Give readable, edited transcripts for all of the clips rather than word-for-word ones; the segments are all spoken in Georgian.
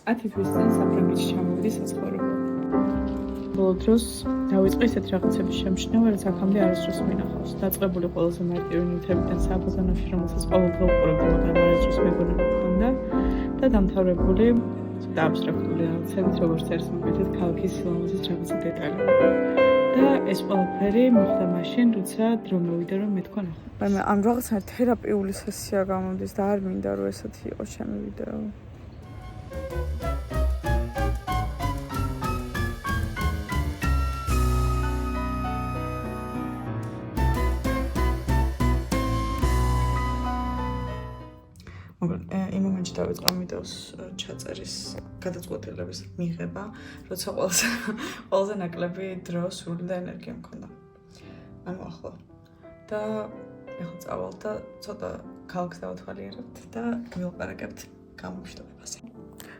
10 თვის წინ საფრანგეთში ჩამოვიდი საცხოვრებლად. ბოლო დროს დავიწყე ისეთ რაღაცების შემჩნევა, რაც აქამდე არასდროს მინახავს. დაწყებული ყველაზე მარტივი ნივთებიდან საბრძანოში, რომელსაც ყოველდღე უყურებდი, მაგრამ არასდროს მეგონება მქონდა და დამთავრებული ცოტა აბსტრაქტული რაღაცებით, როგორც წეს მოგვითეთ ქალაქის სილამაზის რაღაცა დეტალები. და ეს ყველაფერი მოხდა მაშინ, როცა დრო მოვიდა, რომ მეთქვა ნახო. ამ რაღაცნაირ თერაპიული სესია გამოდის და არ მინდა რომ ესეთი იყოს ჩემი ვიდეო. იმ მომენტში დავიწყე ვიდეოს ჩაწერის გადაწყვეტილების მიღება, როცა ყველაზე ნაკლები დრო, სურვილი და ენერგია მქონდა. ანუ ახლა. და ეხლა წავალ და ცოტა ქალაქს დავათვალიერებთ და მივყარაკებთ გამომშვიდობებაზე.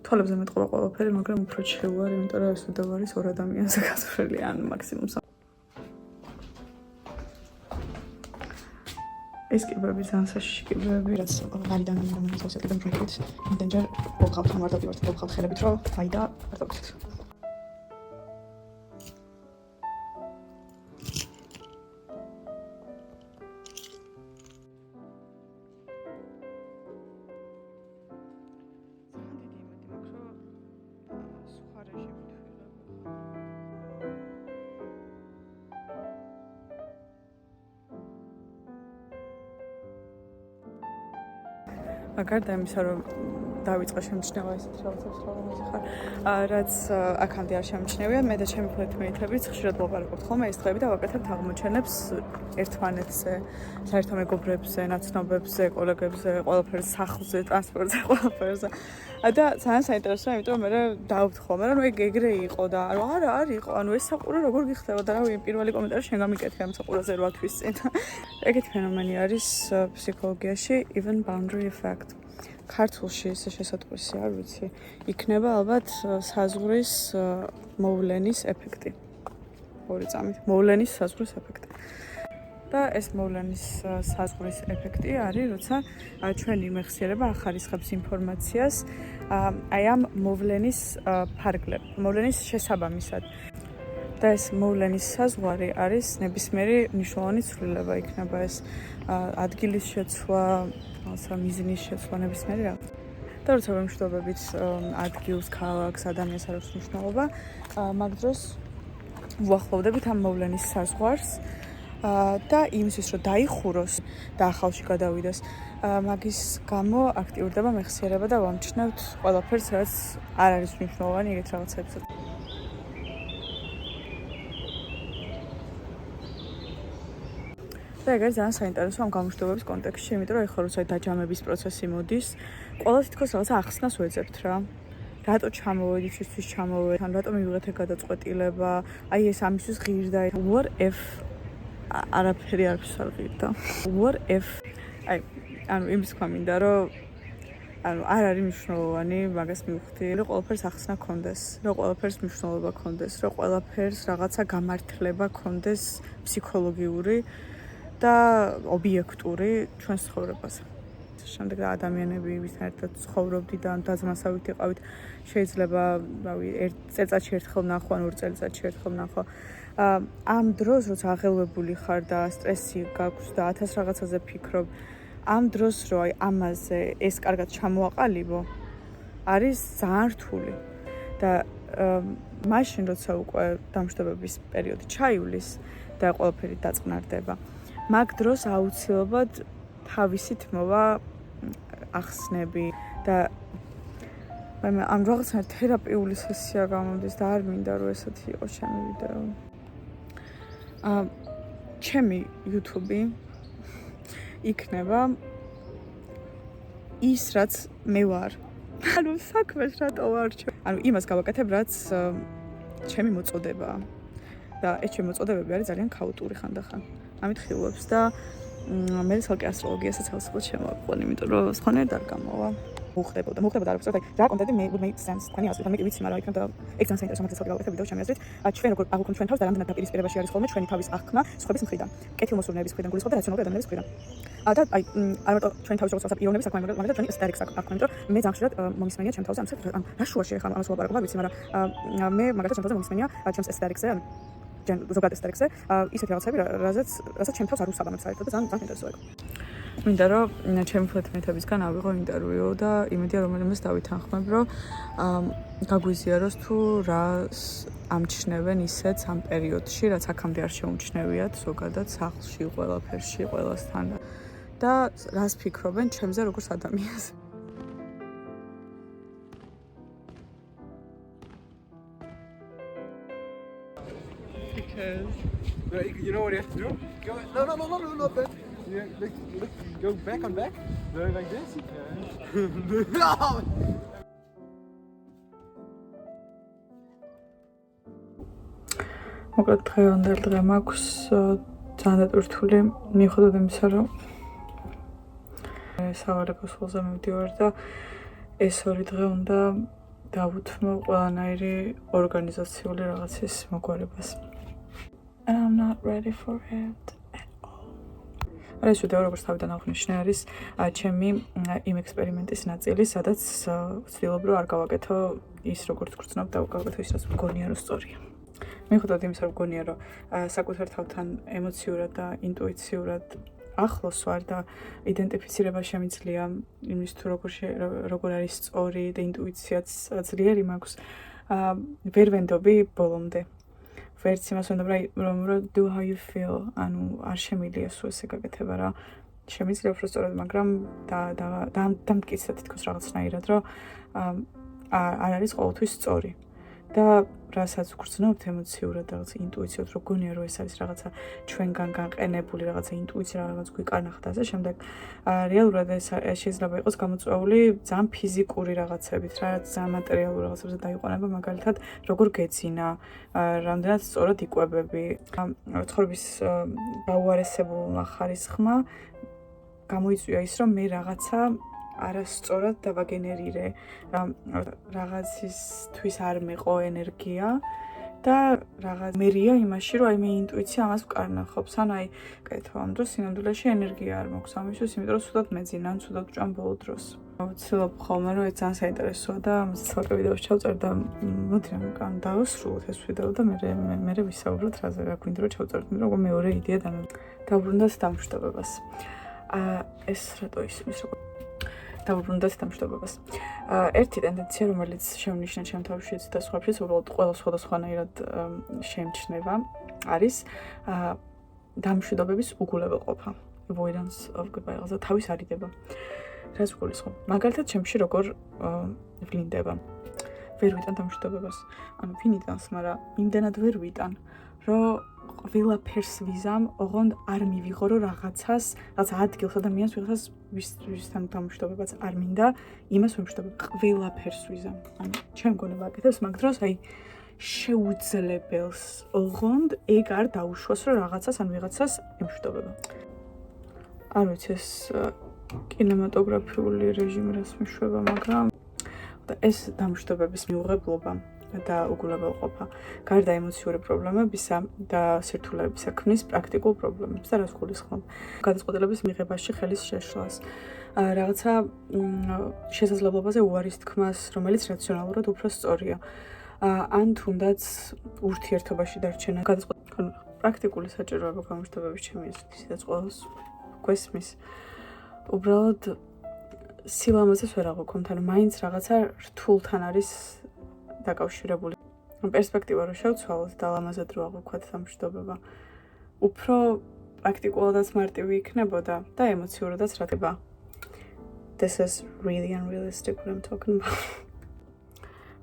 თვალებზე მეტყობა ყველაფერი, მაგრამ უფრო ჩეუ არ, იმიტომ რომ ეს ვიდეო არის ორ ადამიანზე გასვლელი, ან მაქსიმუმ ეს კიბები ძალიან საშიში კიბები, რაც ვარიდან მომენტს ასეთიდან პროექტს იმდენჯერ ვოყავთ ამ ვარდაპირთ ვოყავთ ხელებით, რომ აი და ვარდაპირთ. გარდა იმისა, რომ დავიწყე შემჩნევა ისეთ რაღაცებს, რომელზეც ხარ, რაც აქამდე არ შემჩნევია, მე და ჩემი ფლეთმეითებიც ხშირად ვაპარაკობთ ხოლმე ეს დღეები და ვაკეთებთ აღმოჩენებს ერთმანეთზე, საერთო მეგობრებზე, ნაცნობებზე, კოლეგებზე, ყველაფერზე, სახლზე, ტრანსპორტზე, ყველაფერზე. და ძალიან საინტერესოა, იმიტომ რომ მე დავთ ხოლმე, რომ ეგრე იყო და არა, არ იყო. ანუ ეს საყურე როგორ გიხდება და რავი, პირველი კომენტარი შენ გამიკეთე ამ საყურეზე 8 თვის წინ. ეგეთი ფენომენი არის ფსიქოლოგიაში, even boundary effect. ქართულში ესე შესატყვისი არ ვიცი. იქნება ალბათ საზღვრის მოვლენის ეფექტი. ორი წამით. მოვლენის საზღვრის ეფექტი. და ეს მოვლენის საზღვრის ეფექტი არის, როცა ჩვენი მეხსიერება ახარისხებს ინფორმაციას აი ამ მოვლენის ფარგლებ, მოვლენის შესაბამისად. და ეს მოვლენის საზღვარი არის ნებისმიერი მნიშვნელოვანი ცვლილება, იქნება ეს ადგილის შეცვლა, მიზნის შეცვლა, ნებისმიერი რაღაც. და როცა ვემშვიდობებით ადგილს, ქალაქს, ადამიანს არ აქვს მნიშვნელობა, მაგ დროს ვუახლოვდებით ამ მოვლენის საზღვარს და იმისთვის, რომ დაიხუროს და ახალში გადავიდეს, მაგის გამო აქტიურდება მეხსიერება და ვამჩნევთ ყველაფერს, რაც არ არის მნიშვნელოვანი ეგეთ რაღაცებზე. და ეგ არის ძალიან საინტერესო ამ გამომშვიდობების კონტექსტში, იმიტომ რომ ეხლა როცა დაჯამების პროცესი მოდის, ყველა თითქოს რაღაცა ახსნას ვეძებთ რა. რატო ჩამოვედით, ისთვის ჩამოვედით, ან რატო მივიღეთ ეგ გადაწყვეტილება, აი ეს ამისთვის ღირდა. What if არაფერი არ ღირდა? What if აი ანუ იმის თქვა მინდა, რომ ანუ არ არის მნიშვნელოვანი მაგას მივხვდი, რომ ყველაფერს ახსნა ქონდეს, რომ ყველაფერს მნიშვნელობა ქონდეს, რომ ყველაფერს რაღაცა გამართლება ქონდეს ფსიქოლოგიური და ობიექტური ჩვენს ცხოვრებაზე. შემდეგ ადამიანები ვისთან ცხოვრობდით და დაძმასავით იყავით, შეიძლება, რავი, წელიწადში ერთხელ ნახო, ან 2 წელიწადში ერთხელ ნახო. ამ დროს, როცა აღელვებული ხარ და სტრესი გაქვს და 1000 რაღაცაზე ფიქრობ, ამ დროს რო აი ამაზე ეს კარგად ჩამოაყალიბო, არის ძალიან რთული. და მაშინ, როცა უკვე დამშვიდობების პერიოდი ჩაივლის და ყველაფერი დაწყნარდება, მაგ დროს აუცილებლად თავისით მოვა ახსნები და ამ რაღაცნაირ თერაპიული სესია გამოდის და არ მინდა რომ ესეთი იყოს ჩემი ვიდეო. ჩემი YouTube იქნება ის, რაც მე ვარ. ანუ საქმეს რატო ვარჩევ? ანუ იმას გავაკეთებ, რაც ჩემი მოწოდებაა. და ეს ჩემი მოწოდებები არის ძალიან ქაოტური ხანდახან. ამით ხილვებს და მე ცალკე ასტროლოგიასაც ავსწავლე შემოაყვან, იმიტომ რომ სხვანაირად არ გამოვა. მოხდებოდა არა უბრალოდ რა კონტენტი would make sense თქვენი აზრით მე ვიცი მაგრამ იქნება ეგ ძალიან საინტერესო მაგას გავაკეთებ ვიდეო ჩემი აზრით ჩვენ როგორ აღვქვით ჩვენ თავს და რამდენად დაპირისპირებაში არის ხოლმე ჩვენი თავის აღქმა სხვების მხრიდან კეთილმოსურნეების მხრიდან გულისხმობ და რაციონალური ადამიანების მხრიდან და აი არა ჩვენ თავის როგორც ირონების საქმე მაგრამ ჩვენი aesthetics აქვთ იმიტომ რომ მე ძალიან ხშირად მომისმენია ჩემ თავზე ამ რა შუაში ახლა ამას ვაპარაკობ ვიცი მაგრამ მე მაგალითად ჩემ თავზე მომისმენია ჩემს aesthetics-ზე ზოგადად aesthetics-ზე ისეთი რაღაცები რასაც ჩემ თავს არ უსაბამებს საერთოდ და ძალიან ინტერესოა ეგ მინდა რომ ჩემი ფლეთმეთებისგან ავიღო ინტერვიუ და იმედია რომელიმეს დავითანხმებ რომ გაგვიზიაროს თუ რას ამჩნევენ ისეც ამ პერიოდში რაც აქამდე არ შეუმჩნევიათ ზოგადად სახლში ყველაფერში ყველასთან და რას ფიქრობენ ჩემზე როგორც ადამიანზე You know what you have to do? Go, no, but you go back on back. Do it like this. No! მოკლედ დღევანდელ დღე მაქვს ძალიან დატვირთული მიუხედავად იმისა რომ სავალებოს ხოლზე მივდივარ და ეს ორი დღე უნდა დავუთმო ყველანაირი ორგანიზაციული რაღაცის მოგვარებას. And I'm not ready for it at all. ეს ვიდეო როგორც თავიდან აღნიშნე არის ჩემი იმ ექსპერიმენტის ნაწილი, სადაც ვცდილობ რომ არ გავაკეთო ის როგორც გრძნობ და გავაკეთო ის რაც მგონია რომ სწორია. მიუხედავად იმისა რომ მგონია რომ საკუთარ თავთან ემოციურად და ინტუიციურად ახლოს ვარ და იდენტიფიცირება შემიძლია იმის თუ როგორ არის სწორი და ინტუიციაც ძლიერი მაქვს ვერ ვენდობი ბოლომდე ვერც იმას ვენდობ რომ do how you feel ანუ არ შემიძლია სულ ესე გაკეთება რა შემიძლია უფრო სწორად მაგრამ დამტკიცდა თითქოს რაღაცნაირად რომ არ არის ყოველთვის სწორი და რასაც გრძნობთ ემოციურად და რაღაც ინტუიციად რო გონია რომ ეს არის რაღაცა ჩვენგან განყენებული რაღაცა ინტუიცია რაღაც გვიკარნახდა ასე შემდეგ რეალურად ეს შეიძლება იყოს გამოწვეული ძალიან ფიზიკური რაღაცებით რაც ძალიან მატერიალური რაღაცებზე დაიყვანება მაგალითად როგორ გეძინა რამდენად სწორად იკვებები ცხოვრების გაუარესებულმა ხარისხმა გამოიწვია ის რომ მე რაღაცა არასწორად დავაგენერირე რაღაცისთვის არ მეყო ენერგია და რაღაც მერია იმაში რომ აი მე ინტუიცია ამას ვკარნახობს ან აი კეთო ამ დროს სინამდვილეში ენერგია არ მაქვს ამისთვის იმიტომ რომ ცუდად მეძინა ან ცუდად ვჭამ ბოლო დროს ვცდილობ ხოლმე რომ ეს ძალიან საინტერესოა და ამას ცალკე ვიდეოში ჩავწერ და მოდი რომ დავასრულოთ ეს ვიდეო და მე ვისაუბროთ რაზე რა გვინდა რომ ჩავწეროთ იმიტომ რომ მეორე იდეა დავუბრუნდათ დამშტობებას ეს რატო ისმის როგორ დავუბრუნდათ დამშტობებას. ერთი ტენდენცია, რომელიც შემონიშნა ჩემ თავშიც და სხვაფშიც, უბრალოდ ყველა სხვადასხვანაირად შემჩნევა, არის დამშვიდობების უგულებელყოფა. Avoidance of goodbye. Also თავის არიდება. რას გულისხმობ? მაგალითად, ჩემში როგორ ვლინდება. ვერ ვიტან დამშვიდობებას. ანუ ვინიდანს, მაგრამ იმდენად ვერ ვიტან, რომ ყველაფერს ვიზამ, ოღონდ არ მივიღო რომ რაღაცა ადგილს ადამიანს ვიღაცას ვისთან დამშვიდობებაც არ მინდა, იმას ვიმშვიდობებ, ყველაფერს ვიზამ. ანუ ჩემ გონება აკეთებს მაგ დროს, აი შეუძლებელს ოღონდ ეგ არ დაუშვას რომ რაღაცას ან ვიღაცას ემშვიდობება. არ ვიცი ეს კინემატოგრაფიული რეჟიმი რას მიშვება, მაგრამ ეს დამშვიდობების მიუღებლობა და უგულებელყოფა გარდა ემოციური პრობლემებისა და სირთულეებისა ქმნის პრაქტიკულ პრობლემებს და რას გულისხმობ გადაწყვეტილების მიღებაში ხელის შეშლას რაღაცა შესაძლებლობაზე უარის თქმას რომელიც რაციონალურად უფრო სწორია ან თუნდაც ურთიერთობაში დარჩენა პრაქტიკული საჭიროება გამშვიდობების ჩემი აზრით ისედაც ყველას გვესმის უბრალოდ სილამაზეს ვერ აღვქვამთ ანუ მაინც რაღაცა რთულთან არის დაკავშირებული. პერსპექტივა რო შევცვალოთ და ლამაზად რო აღვქვათ დამშვიდობება. უფრო პრაქტიკულადაც მარტივი იქნებოდა და ემოციურადაც რა ხდება. This is really unrealistic what I'm talking about.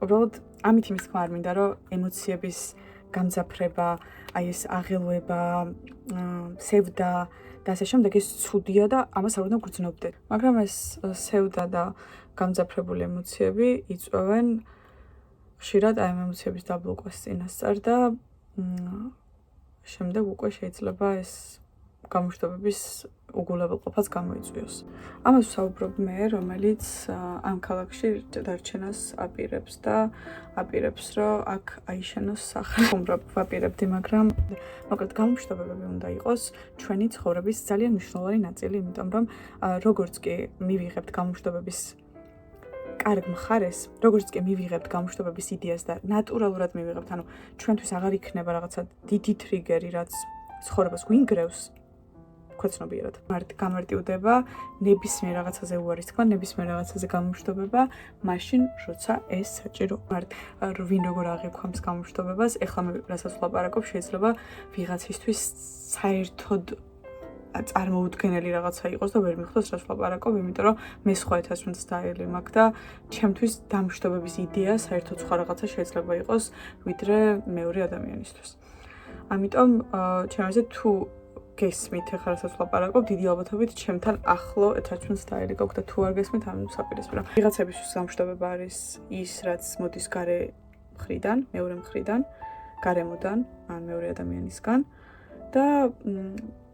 უბრალოდ ამით იმის თქმა არ მინდა რომ ემოციების გამძაფრება, აი ეს აღელვება, სევდა და ასე შემდეგ ეს ცუდია და ამას არ უნდა გრძნობდეთ. მაგრამ ეს სევდა და გამძაფრებული ემოციები იწვევენ ხშირად აი ემოციების დაბლოკვას წინასწარ და შემდეგ უკვე შეიძლება ეს გამოშვიდობების უგულებელყოფას გამოიწვიოს. ამას ვსაუბრობ მე, რომელიც ამ ქალაქში დარჩენას აპირებს და აპირებს, რომ აქ აიშენოს სახლი. უმრობ ვაპირებდი, მაგრამ მოკლედ გამოშვიდობები უნდა იყოს ჩვენი ცხოვრების ძალიან მნიშვნელოვანი ნაწილი, იმიტომ რომ როგორც კი მივიღებთ გამოშვიდობების კარგ მხარეს, როგორც კი მივიღებთ გამოშვიდობების იდეას და ნატურალურად მივიღებთ, ანუ ჩვენთვის აღარ იქნება რაღაცა დიდი ტრიგერი, რაც ცხოვრებას გვინგრევს, ქვეცნობიერად. გამარტივდება ნებისმიერ რაღაცაზე უარის თქვა, ნებისმიერ რაღაცაზე გამოშვიდობა, მაშინ როცა ეს საჭირო. ვინ როგორ აღიქვამს გამოშვიდობას, ეხლა მე რასაც ვლაპარაკობ, შეიძლება ვიღაცისთვის საერთოდ წარმოუდგენელი რაღაცა იყოს და ვერ მიხვდოს რაც ვლაპარაკობ, იმიტომ რომ მე სხვა ეთასმენ სტაილი მაქვს და ჩემთვის დამშვიდობების იდეა საერთოდ სხვა რაღაცა შეიძლება იყოს, ვიდრე მეორე ადამიანისთვის. ამიტომ ჩემზე თუ გესმით ახლა რასაც ვლაპარაკობ, დიდი ალბათობით ჩემთან ახლო attachment style გაქვს და თუ არ გესმით, ამ საპირისპირო. ვიღაცებისთვის დამშვიდობა არის ის, რაც მოდის გარე მხრიდან, მეორე მხრიდან, გარემოდან, ან მეორე ადამიანისგან და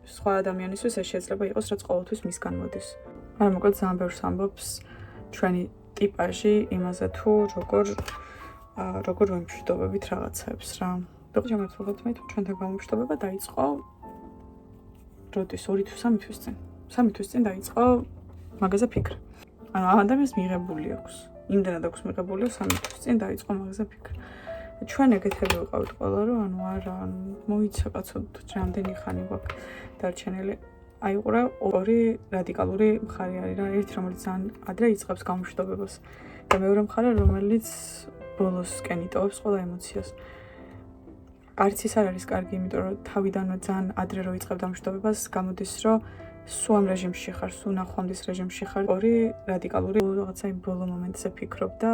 სხვა ადამიანისთვის ეს შეიძლება იყოს, რაც ყოველთვის მისგან მოდის. მაგრამ მოკლედ ძალიან ბევრს ამბობს ჩვენი ტიპაჟი იმაზე თუ როგორ ვიმშვიდობებით რაღაცებს რა. შემოწმოთ მე თუ ჩვენთან გამოშვიდობა დაიწყო როდის 2 თუ 3 თვის წინ. 3 თვის წინ დაიწყო მაგაზე ფიქრი. ანუ ამ ადამიანს მიღებული აქვს. იმდენად აქვს მიღებული, 3 თვის წინ დაიწყო მაგაზე ფიქრი. ჩვენ ეგეთები ვიყავით ყველა, რომ ანუ არა, მოიცა კაცო, რამდენი ხანი გვაქვს დარჩენილი. აი უყურე, ორი რადიკალური მხარე არის რა, ერთი რომელიც ძალიან ადრე იწყებს გამოშვიდობებას და მეორე მხარე რომელიც ბოლოსკენ იტოვებს ყველა ემოციას. არც ის არ არის კარგი, იმიტომ რომ თავიდანვე ძალიან ადრე რო იწყებ დამშვიდობებას, გამოდის რომ სულ ამ რეჟიმში ხარ, სულ ნახვამდის რეჟიმში ხარ. ორი რადიკალური რაღაცა იმ ბოლო მომენტზე ფიქრობ და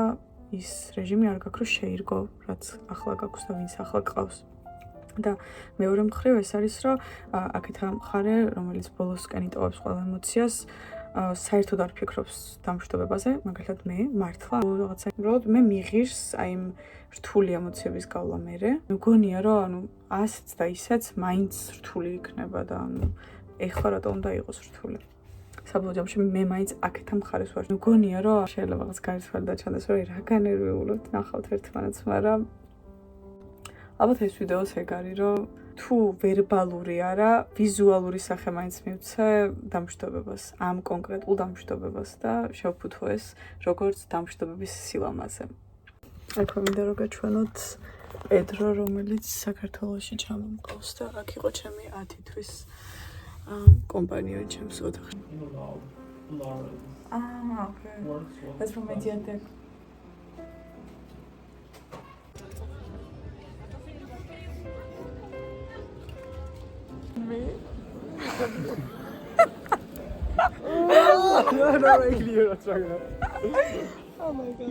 ის რეჟიმი არ გაქვს რომ შეირგო, რაც ახლა გაქვს და ვინც ახლა გყავს. და მეორე მხრივ ეს არის რომ აქეთ მხარე, რომელიც ბოლოსკენ იტოვებს ყველა ემოციას, საერთოდ არ ფიქრობს დამშვიდობაზე, მაგალითად მე მართლა რაღაცა უბრალოდ მე მიღირს აი იმ რთული ემოციების გავლა მერე. მგონია რომ ანუ ასეც და ისეც მაინც რთული იქნება და ანუ ეხლა რატომ უნდა იყოს რთული. საბოლოო ჯამში მე მაინც აქეთ მხარეს ვარ. მგონია რომ შეიძლება რაღაც გარისფერი დაჩანდეს, რომ რა განერვიულობთ ნახავთ ერთმანეთს, მაგრამ ალბათ ეს ვიდეოს ეგ არის, რომ თუ ვერბალური არა, ვიზუალური სახე მაინც მივცე დამშვიდობებას, ამ კონკრეტულ დამშვიდობებას და შევფუთო ეს როგორც დამშვიდობების სილამაზე. აქ მინდა რომ გაჩვენოთ პედრო, რომელიც საქართველოში ჩამომყავს და აქ იყო ჩემი 10 თვის კომპანია ჩემს ოთახში. Okay. That's from Mediatek. Me? No, really, you're not trying that. Oh my god.